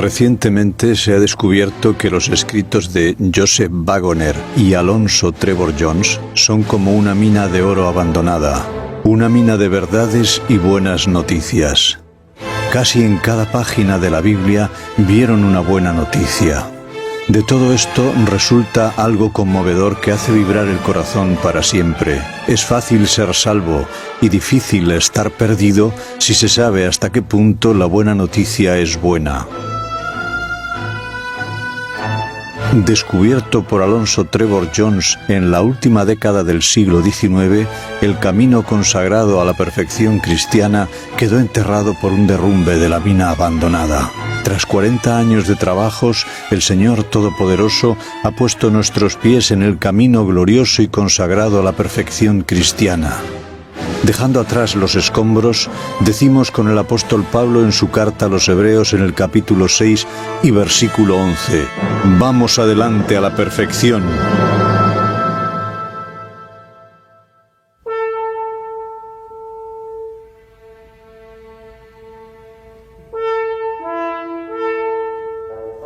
Recientemente se ha descubierto que los escritos de Joseph Waggoner y Alonzo Trevor Jones son como una mina de oro abandonada, una mina de verdades y buenas noticias. Casi en cada página de la Biblia vieron una buena noticia. De todo esto resulta algo conmovedor que hace vibrar el corazón para siempre. Es fácil ser salvo y difícil estar perdido si se sabe hasta qué punto la buena noticia es buena. Descubierto por Alonzo Trevor Jones en la última década del siglo XIX, el camino consagrado a la perfección cristiana quedó enterrado por un derrumbe de la mina abandonada. Tras 40 años de trabajos, el Señor Todopoderoso ha puesto nuestros pies en el camino glorioso y consagrado a la perfección cristiana. Dejando atrás los escombros, decimos con el apóstol Pablo en su carta a los Hebreos en el capítulo 6 y versículo 11: «Vamos adelante a la perfección».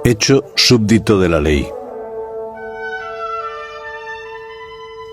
Hecho súbdito de la ley.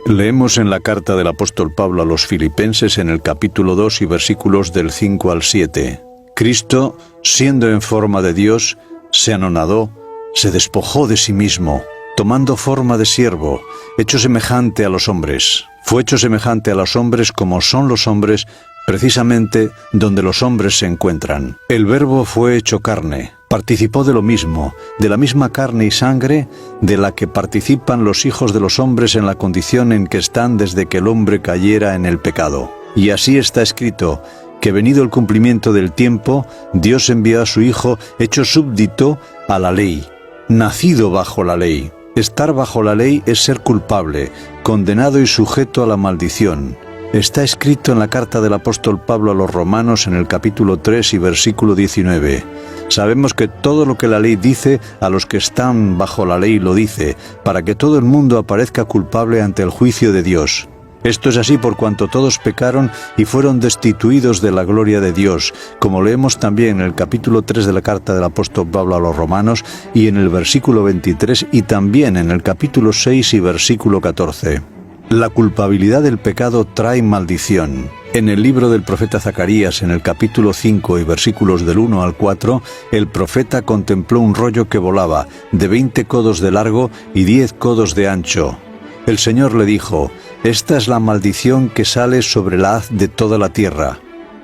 Leemos en la carta del apóstol Pablo a los Filipenses en el capítulo 2 y versículos del 5 al 7. Cristo, siendo en forma de Dios, se anonadó, se despojó de sí mismo, tomando forma de siervo, hecho semejante a los hombres. Fue hecho semejante a los hombres como son los hombres, precisamente donde los hombres se encuentran. El Verbo fue hecho carne. Participó de lo mismo, de la misma carne y sangre de la que participan los hijos de los hombres en la condición en que están desde que el hombre cayera en el pecado. Y así está escrito, que venido el cumplimiento del tiempo, Dios envió a su Hijo hecho súbdito a la ley, nacido bajo la ley. Estar bajo la ley es ser culpable, condenado y sujeto a la maldición. Está escrito en la carta del apóstol Pablo a los Romanos en el capítulo 3 y versículo 19. Sabemos que todo lo que la ley dice, a los que están bajo la ley lo dice, para que todo el mundo aparezca culpable ante el juicio de Dios. Esto es así por cuanto todos pecaron y fueron destituidos de la gloria de Dios, como leemos también en el capítulo 3 de la carta del apóstol Pablo a los Romanos y en el versículo 23 y también en el capítulo 6 y versículo 14. La culpabilidad del pecado trae maldición. En el libro del profeta Zacarías, en el capítulo 5 y versículos del 1 al 4, el profeta contempló un rollo que volaba, de 20 codos de largo y 10 codos de ancho. El Señor le dijo: «Esta es la maldición que sale sobre la haz de toda la tierra».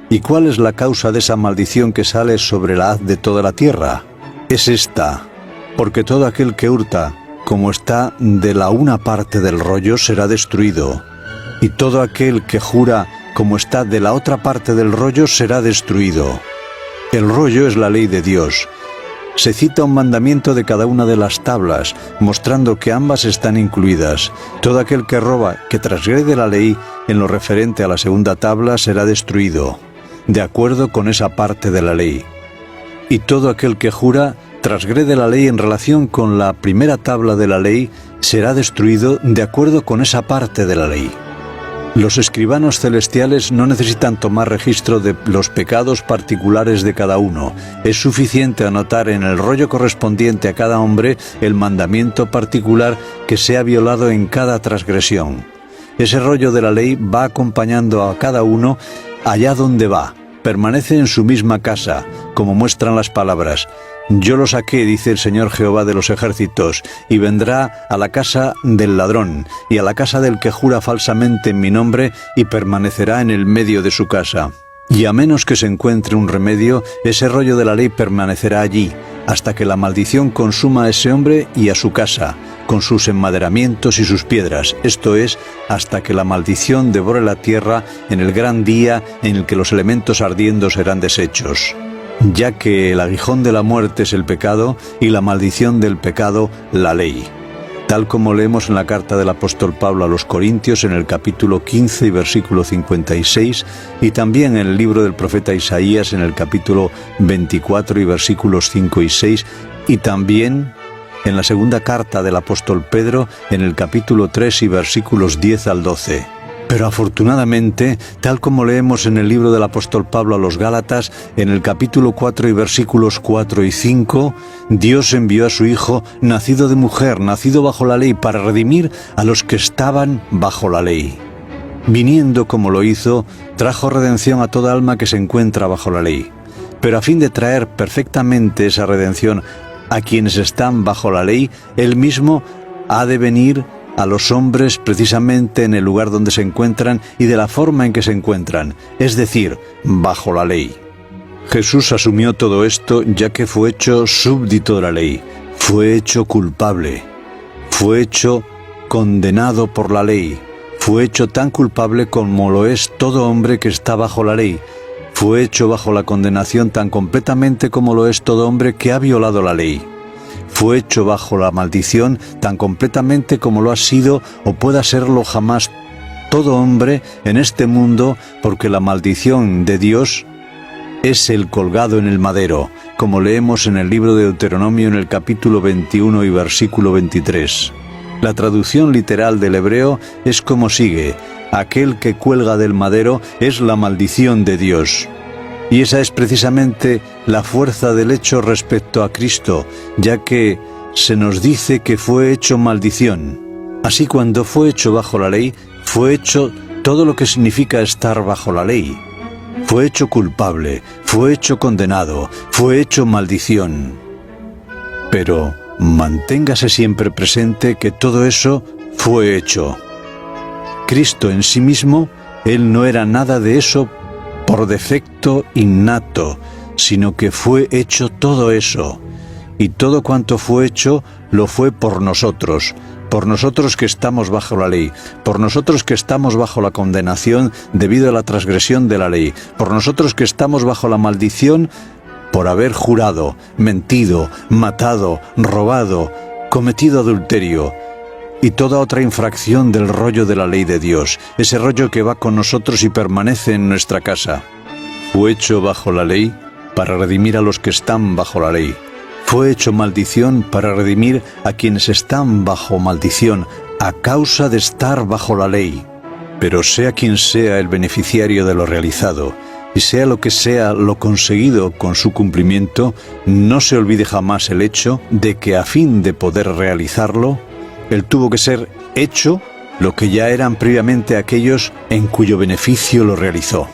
¿Y cuál es la causa de esa maldición que sale sobre la haz de toda la tierra? Es esta: porque todo aquel que hurta, como está de la una parte del rollo, será destruido, y todo aquel que jura, como está de la otra parte del rollo, será destruido. El rollo es la ley de Dios. Se cita un mandamiento de cada una de las tablas, mostrando que ambas están incluidas. Todo aquel que roba, que transgrede la ley, en lo referente a la segunda tabla, será destruido, de acuerdo con esa parte de la ley. Y todo aquel que jura, transgrede la ley en relación con la primera tabla de la ley, será destruido de acuerdo con esa parte de la ley. Los escribanos celestiales no necesitan tomar registro de los pecados particulares de cada uno. Es suficiente anotar en el rollo correspondiente a cada hombre el mandamiento particular que se ha violado en cada transgresión. Ese rollo de la ley va acompañando a cada uno allá donde va. Permanece en su misma casa, como muestran las palabras: «Yo lo saqué, dice el Señor Jehová de los ejércitos, y vendrá a la casa del ladrón, y a la casa del que jura falsamente en mi nombre, y permanecerá en el medio de su casa». Y a menos que se encuentre un remedio, ese rollo de la ley permanecerá allí, hasta que la maldición consuma a ese hombre y a su casa, con sus enmaderamientos y sus piedras, esto es, hasta que la maldición devore la tierra en el gran día en el que los elementos ardiendo serán deshechos. Ya que el aguijón de la muerte es el pecado y la maldición del pecado la ley, tal como leemos en la carta del apóstol Pablo a los Corintios en el capítulo 15 y versículo 56 y también en el libro del profeta Isaías en el capítulo 24 y versículos 5 y 6 y también en la segunda carta del apóstol Pedro en el capítulo 3 y versículos 10 al 12. Pero afortunadamente, tal como leemos en el libro del apóstol Pablo a los Gálatas, en el capítulo 4 y versículos 4 y 5, Dios envió a su Hijo, nacido de mujer, nacido bajo la ley, para redimir a los que estaban bajo la ley. Viniendo como lo hizo, trajo redención a toda alma que se encuentra bajo la ley. Pero a fin de traer perfectamente esa redención a quienes están bajo la ley, Él mismo ha de venir a los hombres precisamente en el lugar donde se encuentran y de la forma en que se encuentran, es decir, bajo la ley. Jesús asumió todo esto ya que fue hecho súbdito de la ley, fue hecho culpable, fue hecho condenado por la ley, fue hecho tan culpable como lo es todo hombre que está bajo la ley, fue hecho bajo la condenación tan completamente como lo es todo hombre que ha violado la ley. Fue hecho bajo la maldición tan completamente como lo ha sido o pueda serlo jamás todo hombre en este mundo, porque la maldición de Dios es el colgado en el madero, como leemos en el libro de Deuteronomio en el capítulo 21 y versículo 23. La traducción literal del hebreo es como sigue: aquel que cuelga del madero es la maldición de Dios. Y esa es precisamente la fuerza del hecho respecto a Cristo, ya que se nos dice que fue hecho maldición. Así, cuando fue hecho bajo la ley, fue hecho todo lo que significa estar bajo la ley. Fue hecho culpable, fue hecho condenado, fue hecho maldición. Pero manténgase siempre presente que todo eso fue hecho. Cristo en sí mismo, Él no era nada de eso por defecto innato, sino que fue hecho todo eso, y todo cuanto fue hecho lo fue por nosotros que estamos bajo la ley, por nosotros que estamos bajo la condenación debido a la transgresión de la ley, por nosotros que estamos bajo la maldición por haber jurado, mentido, matado, robado, cometido adulterio y toda otra infracción del rollo de la ley de Dios, ese rollo que va con nosotros y permanece en nuestra casa. Fue hecho bajo la ley para redimir a los que están bajo la ley. Fue hecho maldición para redimir a quienes están bajo maldición a causa de estar bajo la ley. Pero sea quien sea el beneficiario de lo realizado, y sea lo que sea lo conseguido con su cumplimiento, no se olvide jamás el hecho de que a fin de poder realizarlo, Él tuvo que ser hecho lo que ya eran previamente aquellos en cuyo beneficio lo realizó.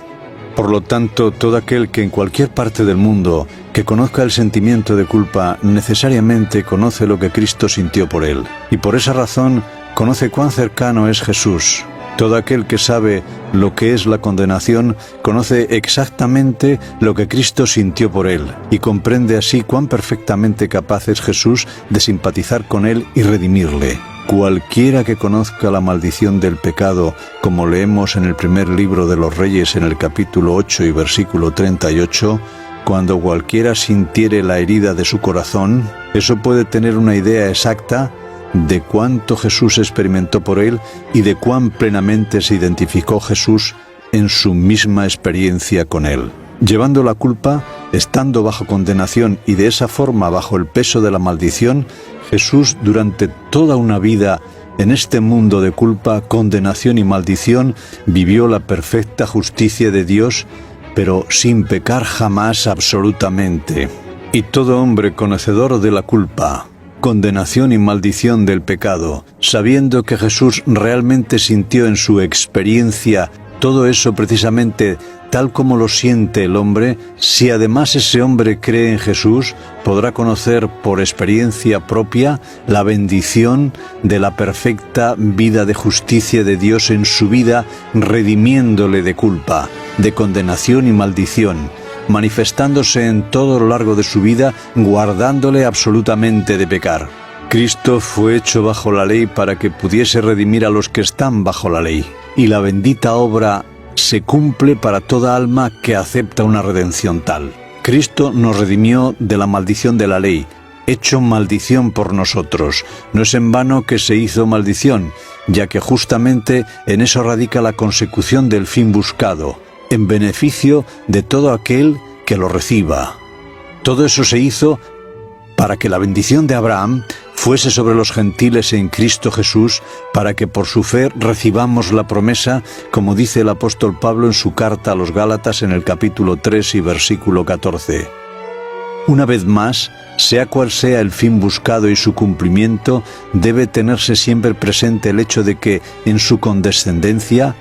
Por lo tanto, todo aquel que en cualquier parte del mundo que conozca el sentimiento de culpa necesariamente conoce lo que Cristo sintió por él, y por esa razón conoce cuán cercano es Jesús. Todo aquel que sabe lo que es la condenación conoce exactamente lo que Cristo sintió por él, y comprende así cuán perfectamente capaz es Jesús de simpatizar con él y redimirle. Cualquiera que conozca la maldición del pecado, como leemos en el primer libro de los Reyes en el capítulo 8 y versículo 38, cuando cualquiera sintiere la herida de su corazón, eso puede tener una idea exacta de cuánto Jesús experimentó por él y de cuán plenamente se identificó Jesús en su misma experiencia con él. Llevando la culpa, estando bajo condenación y de esa forma bajo el peso de la maldición, Jesús durante toda una vida en este mundo de culpa, condenación y maldición vivió la perfecta justicia de Dios, pero sin pecar jamás absolutamente. Y todo hombre conocedor de la culpa, condenación y maldición del pecado, sabiendo que Jesús realmente sintió en su experiencia todo eso precisamente tal como lo siente el hombre, si además ese hombre cree en Jesús, podrá conocer por experiencia propia la bendición de la perfecta vida de justicia de Dios en su vida, redimiéndole de culpa, de condenación y maldición, manifestándose en todo lo largo de su vida, guardándole absolutamente de pecar. Cristo fue hecho bajo la ley para que pudiese redimir a los que están bajo la ley, y la bendita obra se cumple para toda alma que acepta una redención tal. Cristo nos redimió de la maldición de la ley, hecho maldición por nosotros. No es en vano que se hizo maldición, ya que justamente en eso radica la consecución del fin buscado, en beneficio de todo aquel que lo reciba. Todo eso se hizo para que la bendición de Abraham fuese sobre los gentiles en Cristo Jesús, para que por su fe recibamos la promesa, como dice el apóstol Pablo en su carta a los Gálatas en el capítulo 3 y versículo 14. Una vez más, sea cual sea el fin buscado y su cumplimiento, debe tenerse siempre presente el hecho de que, en su condescendencia,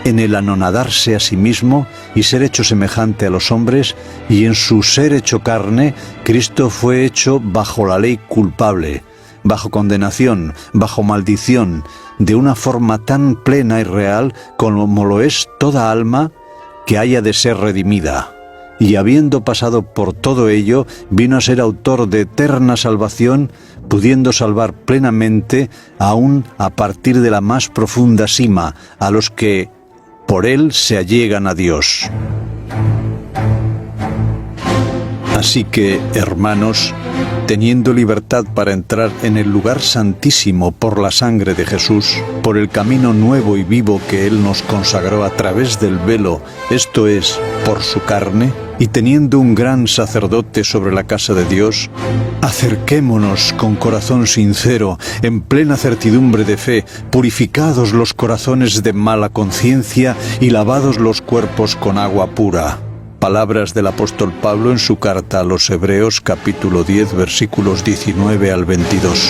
en el anonadarse a sí mismo y ser hecho semejante a los hombres, y en su ser hecho carne, Cristo fue hecho bajo la ley culpable, bajo condenación, bajo maldición, de una forma tan plena y real como lo es toda alma que haya de ser redimida. Y habiendo pasado por todo ello, vino a ser autor de eterna salvación, pudiendo salvar plenamente, aún a partir de la más profunda sima, a los que por él se allegan a Dios. Así que, hermanos, teniendo libertad para entrar en el lugar santísimo por la sangre de Jesús, por el camino nuevo y vivo que Él nos consagró a través del velo, esto es, por su carne, y teniendo un gran sacerdote sobre la casa de Dios, acerquémonos con corazón sincero, en plena certidumbre de fe, purificados los corazones de mala conciencia y lavados los cuerpos con agua pura. Palabras del apóstol Pablo en su carta a los Hebreos capítulo 10 versículos 19 al 22.